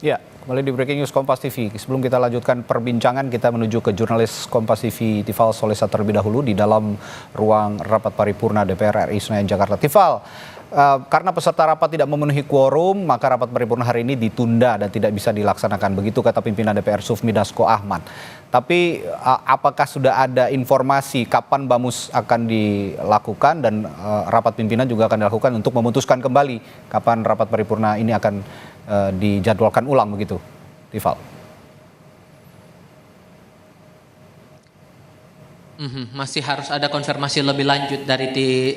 Ya, kembali di Breaking News Kompas TV. Sebelum kita lanjutkan perbincangan, kita menuju ke jurnalis Kompas TV Tifal Solesa terlebih dahulu di dalam ruang rapat paripurna DPR RI Senayan Jakarta. Tifal, karena peserta rapat tidak memenuhi quorum, maka rapat paripurna hari ini ditunda dan tidak bisa dilaksanakan. Begitu kata pimpinan DPR Sufmi Dasko Ahmad. Tapi apakah sudah ada informasi kapan BAMUS akan dilakukan dan rapat pimpinan juga akan dilakukan untuk memutuskan kembali kapan rapat paripurna ini akan dijadwalkan ulang begitu, Tifal? Masih harus ada konfirmasi lebih lanjut dari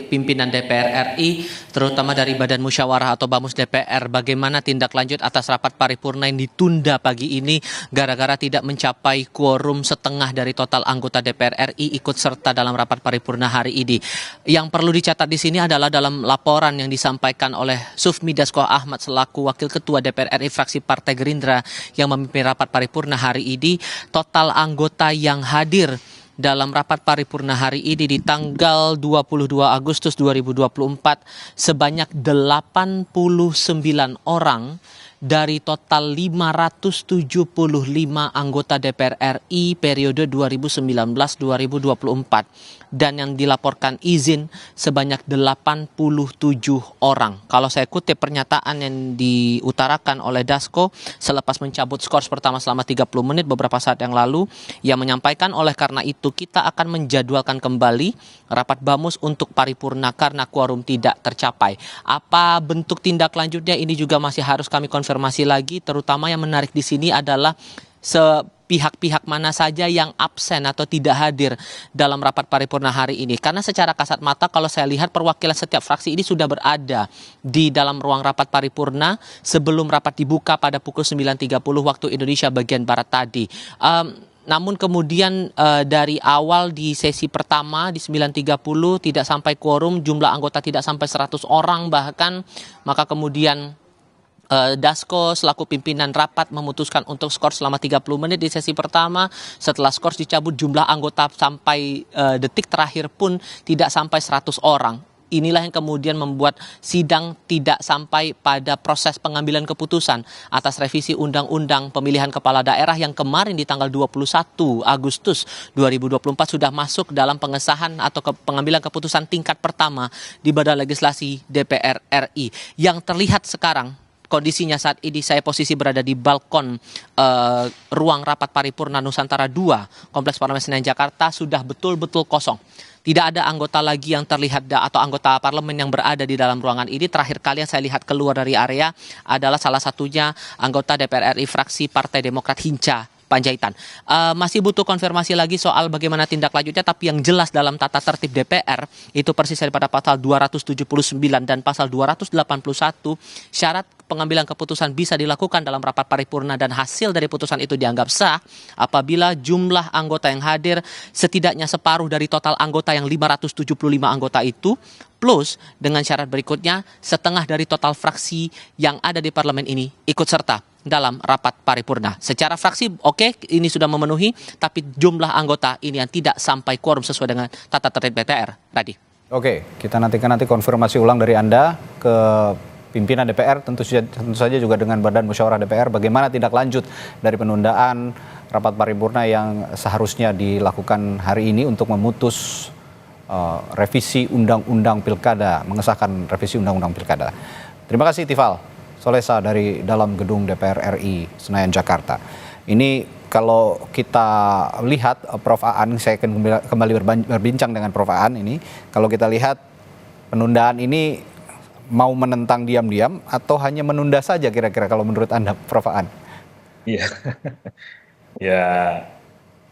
pimpinan DPR RI, terutama dari Badan Musyawarah atau BAMUS DPR, bagaimana tindak lanjut atas rapat paripurna yang ditunda pagi ini gara-gara tidak mencapai quorum setengah dari total anggota DPR RI ikut serta dalam rapat paripurna hari ini. Yang perlu dicatat di sini adalah dalam laporan yang disampaikan oleh Sufmi Dasko Ahmad selaku Wakil Ketua DPR RI fraksi Partai Gerindra yang memimpin rapat paripurna hari ini, total anggota yang hadir dalam rapat paripurna hari ini di tanggal 22 Agustus 2024 sebanyak 89 orang dari total 575 anggota DPR RI periode 2019-2024 dan yang dilaporkan izin sebanyak 87 orang. Kalau saya kutip pernyataan yang diutarakan oleh Dasko selepas mencabut skors pertama selama 30 menit beberapa saat yang lalu, yang menyampaikan oleh karena itu kita akan menjadwalkan kembali rapat BAMUS untuk paripurna karena quorum tidak tercapai. Apa bentuk tindak lanjutnya ini juga masih harus kami konfirmasi lagi, terutama yang menarik di sini adalah pihak-pihak mana saja yang absen atau tidak hadir dalam rapat paripurna hari ini. Karena secara kasat mata kalau saya lihat perwakilan setiap fraksi ini sudah berada di dalam ruang rapat paripurna sebelum rapat dibuka pada pukul 9.30 waktu Indonesia bagian Barat tadi. Namun kemudian dari awal di sesi pertama di 9.30 tidak sampai quorum, jumlah anggota tidak sampai 100 orang bahkan, maka kemudian Dasko selaku pimpinan rapat memutuskan untuk skors selama 30 menit di sesi pertama. Setelah skors dicabut, jumlah anggota sampai detik terakhir pun tidak sampai 100 orang. Inilah yang kemudian membuat sidang tidak sampai pada proses pengambilan keputusan atas revisi Undang-Undang Pemilihan Kepala Daerah yang kemarin di tanggal 21 Agustus 2024 sudah masuk dalam pengesahan atau pengambilan keputusan tingkat pertama di Badan Legislasi DPR RI. Yang terlihat sekarang kondisinya saat ini saya posisi berada di balkon ruang rapat paripurna Nusantara 2 Kompleks Parlemen Senayan Jakarta sudah betul-betul kosong. Tidak ada anggota lagi yang terlihat atau anggota parlemen yang berada di dalam ruangan ini. Terakhir kali yang saya lihat keluar dari area adalah salah satunya anggota DPR RI fraksi Partai Demokrat Hinca Panjaitan. Masih butuh konfirmasi lagi soal bagaimana tindak lanjutnya, tapi yang jelas dalam tata tertib DPR itu persis daripada pasal 279 dan pasal 281 syarat pengambilan keputusan bisa dilakukan dalam rapat paripurna dan hasil dari putusan itu dianggap sah apabila jumlah anggota yang hadir setidaknya separuh dari total anggota yang 575 anggota itu, plus dengan syarat berikutnya setengah dari total fraksi yang ada di parlemen ini ikut serta dalam rapat paripurna. Secara fraksi oke, ini sudah memenuhi, tapi jumlah anggota ini yang tidak sampai quorum sesuai dengan tata tertib DPR. Radi. Oke, kita nantikan konfirmasi ulang dari Anda ke pimpinan DPR, tentu saja juga dengan Badan Musyawarah DPR, bagaimana tindak lanjut dari penundaan rapat paripurna yang seharusnya dilakukan hari ini untuk memutus revisi Undang-Undang Pilkada, mengesahkan revisi Undang-Undang Pilkada. Terima kasih Tifal Solesa dari dalam gedung DPR RI Senayan Jakarta. Ini kalau kita lihat Prof. Aan, saya akan kembali berbincang dengan Prof. Aan ini. Kalau kita lihat penundaan ini mau menentang diam-diam atau hanya menunda saja kira-kira kalau menurut Anda, Prof. Aan? Iya, ya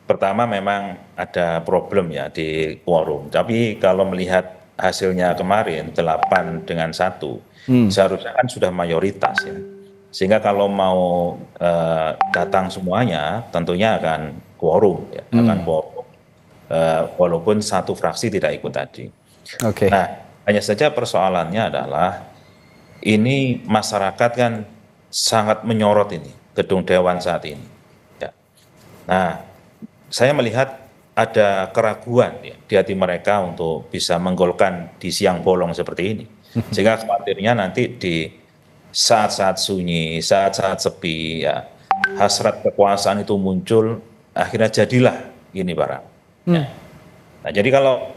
pertama memang ada problem ya di quorum. Tapi kalau melihat hasilnya kemarin 8-1, seharusnya kan sudah mayoritas ya. Sehingga kalau mau datang semuanya tentunya akan quorum ya, akan quorum. Walaupun satu fraksi tidak ikut tadi. Oke. Nah, hanya saja persoalannya adalah ini masyarakat kan sangat menyorot ini gedung Dewan saat ini. Ya. Nah, saya melihat ada keraguan ya, di hati mereka untuk bisa menggolkan di siang bolong seperti ini. Sehingga khawatirnya nanti di saat-saat sunyi, saat-saat sepi, ya hasrat kekuasaan itu muncul, akhirnya jadilah ini barang. Ya. Nah, jadi kalau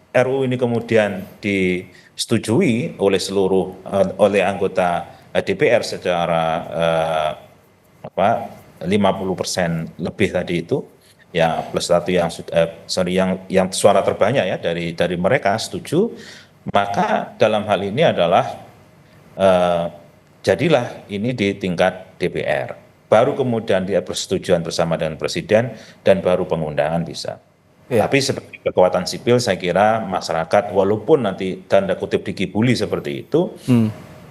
RUU ini kemudian disetujui oleh oleh anggota DPR secara apa 50% lebih tadi itu, ya plus satu yang yang suara terbanyak ya dari mereka setuju, maka dalam hal ini adalah jadilah ini di tingkat DPR. Baru kemudian dia persetujuan bersama dengan Presiden dan baru pengundangan bisa. Iya. Tapi sebagai kekuatan sipil saya kira masyarakat walaupun nanti tanda kutip dikibuli seperti itu,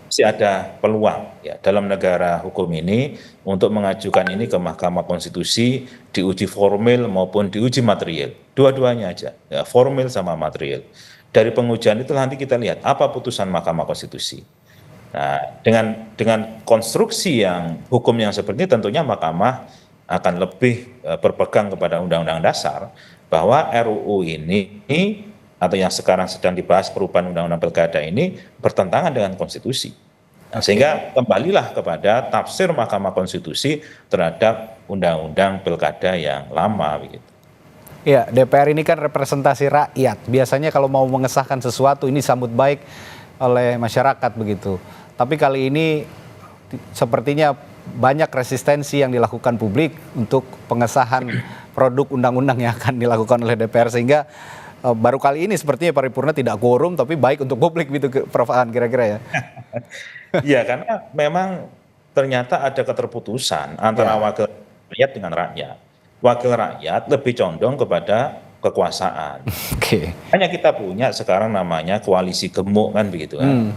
masih ada peluang ya dalam negara hukum ini untuk mengajukan ini ke Mahkamah Konstitusi, diuji formil maupun diuji material. Dua-duanya aja, ya, formil sama material. Dari pengujian itu nanti kita lihat apa putusan Mahkamah Konstitusi. Nah, dengan konstruksi yang hukum yang seperti ini tentunya Mahkamah akan lebih berpegang kepada Undang-Undang Dasar bahwa RUU ini atau yang sekarang sedang dibahas perubahan Undang-Undang Pilkada ini bertentangan dengan konstitusi. Nah, sehingga kembalilah kepada tafsir Mahkamah Konstitusi terhadap Undang-Undang Pilkada yang lama begitu. Ya, DPR ini kan representasi rakyat. Biasanya kalau mau mengesahkan sesuatu ini sambut baik oleh masyarakat begitu. Tapi kali ini sepertinya banyak resistensi yang dilakukan publik untuk pengesahan produk undang-undang yang akan dilakukan oleh DPR, sehingga baru kali ini sepertinya paripurna tidak quorum, tapi baik untuk publik gitu, Prof. Aan, kira-kira ya. Iya, karena memang ternyata ada keterputusan antara wakil rakyat dengan rakyat. Wakil rakyat lebih condong kepada kekuasaan. Oke. Hanya kita punya sekarang namanya koalisi gemuk kan begitu kan.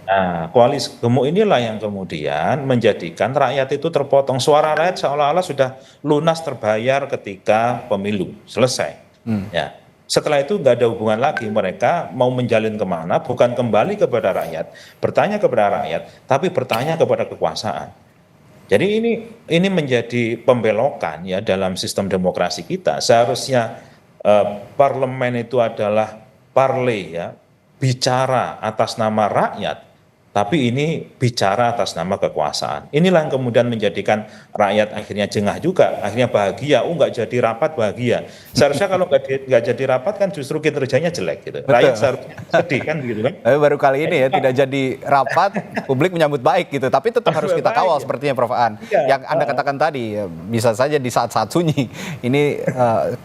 Nah, koalisi gemuk inilah yang kemudian menjadikan rakyat itu terpotong. Suara rakyat seolah-olah sudah lunas terbayar ketika pemilu selesai. Ya, setelah itu nggak ada hubungan lagi, mereka mau menjalin kemana, bukan kembali kepada rakyat, bertanya kepada rakyat, tapi bertanya kepada kekuasaan. Jadi ini menjadi pembelokan ya dalam sistem demokrasi kita. Seharusnya parlemen itu adalah parley ya, bicara atas nama rakyat, tapi ini bicara atas nama kekuasaan. Inilah yang kemudian menjadikan rakyat akhirnya jengah juga, akhirnya bahagia. Nggak jadi rapat bahagia. Seharusnya kalau nggak jadi rapat kan justru kinerjanya jelek gitu. Betul. Rakyat seharusnya sedih kan begitu kan. Tapi baru kali ini ya tidak jadi rapat, publik menyambut baik gitu. Tapi tetap harus kita kawal sepertinya, Prof. Aan. Yang Anda katakan tadi, ya, bisa saja di saat-saat sunyi ini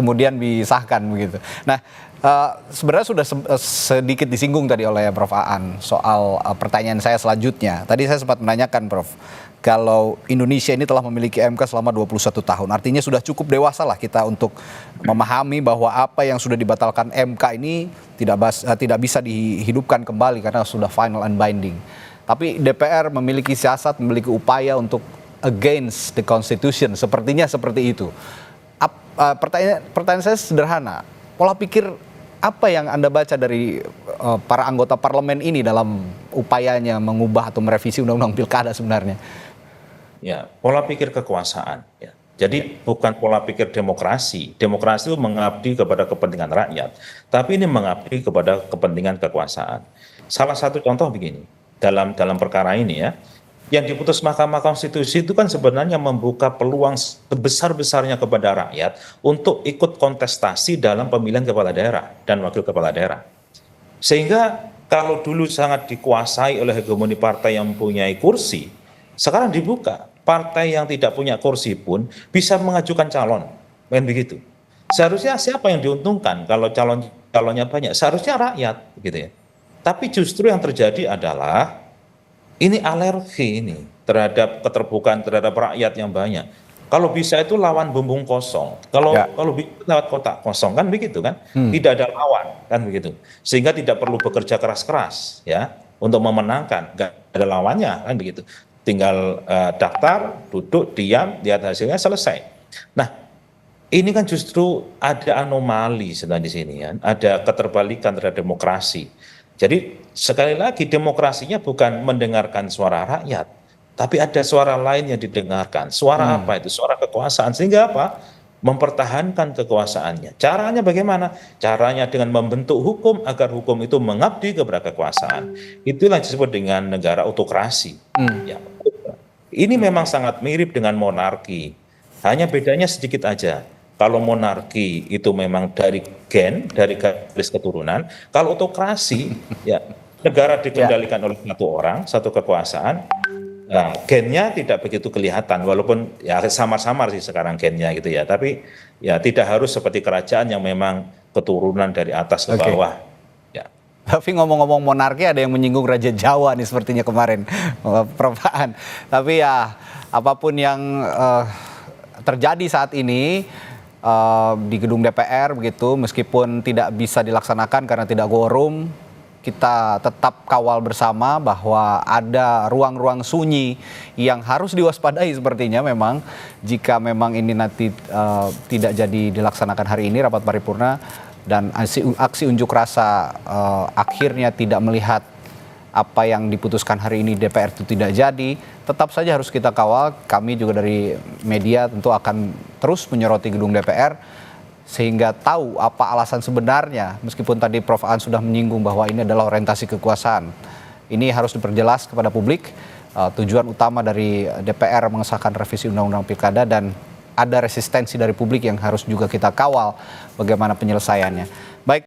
kemudian disahkan begitu. Nah, sebenarnya sudah sedikit disinggung tadi oleh Prof. Aan soal pertanyaan saya selanjutnya. Tadi saya sempat menanyakan, Prof, kalau Indonesia ini telah memiliki MK selama 21 tahun, artinya sudah cukup dewasa lah kita untuk memahami bahwa apa yang sudah dibatalkan MK ini tidak bisa dihidupkan kembali karena sudah final and binding. Tapi DPR memiliki siasat, memiliki upaya untuk against the Constitution, sepertinya seperti itu. Pertanyaan saya sederhana, pola pikir apa yang Anda baca dari para anggota parlemen ini dalam upayanya mengubah atau merevisi Undang-Undang Pilkada sebenarnya? Ya, pola pikir kekuasaan. Ya. Jadi bukan pola pikir demokrasi. Demokrasi itu mengabdi kepada kepentingan rakyat, tapi ini mengabdi kepada kepentingan kekuasaan. Salah satu contoh begini, dalam perkara ini ya, yang diputus Mahkamah Konstitusi itu kan sebenarnya membuka peluang sebesar-besarnya kepada rakyat untuk ikut kontestasi dalam pemilihan kepala daerah dan wakil kepala daerah. Sehingga kalau dulu sangat dikuasai oleh hegemoni partai yang mempunyai kursi, sekarang dibuka. Partai yang tidak punya kursi pun bisa mengajukan calon. Kan begitu. Seharusnya siapa yang diuntungkan kalau calonnya banyak? Seharusnya rakyat gitu ya. Tapi justru yang terjadi adalah ini alergi ini terhadap keterbukaan terhadap rakyat yang banyak. Kalau bisa itu lawan bumbung kosong. Kalau bisa lewat kotak kosong kan begitu kan? Tidak ada lawan kan begitu. Sehingga tidak perlu bekerja keras-keras ya untuk memenangkan. Nggak ada lawannya kan begitu. Tinggal daftar, duduk, diam, lihat hasilnya selesai. Nah, ini kan justru ada anomali sebenarnya di sini kan. Ada keterbalikan terhadap demokrasi. Jadi sekali lagi demokrasinya bukan mendengarkan suara rakyat, tapi ada suara lain yang didengarkan. Suara apa itu? Suara kekuasaan. Sehingga apa? mempertahankan kekuasaannya. Caranya bagaimana? Caranya dengan membentuk hukum agar hukum itu mengabdi kepada kekuasaan. Itulah disebut dengan negara autokrasi. Ya. Ini memang sangat mirip dengan monarki. Hanya bedanya sedikit aja. Kalau monarki itu memang dari garis keturunan. Kalau autokrasi, ya negara dikendalikan oleh satu orang, satu kekuasaan. Nah, gennya tidak begitu kelihatan, walaupun ya samar-samar sih sekarang gennya gitu ya. Tapi ya tidak harus seperti kerajaan yang memang keturunan dari atas ke bawah. Ya. Tapi ngomong-ngomong monarki, ada yang menyinggung Raja Jawa nih sepertinya kemarin, Prof. Aan. Tapi ya apapun yang terjadi saat ini di gedung DPR begitu, meskipun tidak bisa dilaksanakan karena tidak quorum, kita tetap kawal bersama bahwa ada ruang-ruang sunyi yang harus diwaspadai sepertinya memang jika memang ini nanti tidak jadi dilaksanakan hari ini rapat paripurna dan aksi unjuk rasa akhirnya tidak melihat apa yang diputuskan hari ini DPR itu tidak jadi, tetap saja harus kita kawal. Kami juga dari media tentu akan terus menyoroti gedung DPR sehingga tahu apa alasan sebenarnya, meskipun tadi Prof. Aan sudah menyinggung bahwa ini adalah orientasi kekuasaan. Ini harus diperjelas kepada publik, tujuan utama dari DPR mengesahkan revisi Undang-Undang Pilkada, dan ada resistensi dari publik yang harus juga kita kawal bagaimana penyelesaiannya. Baik.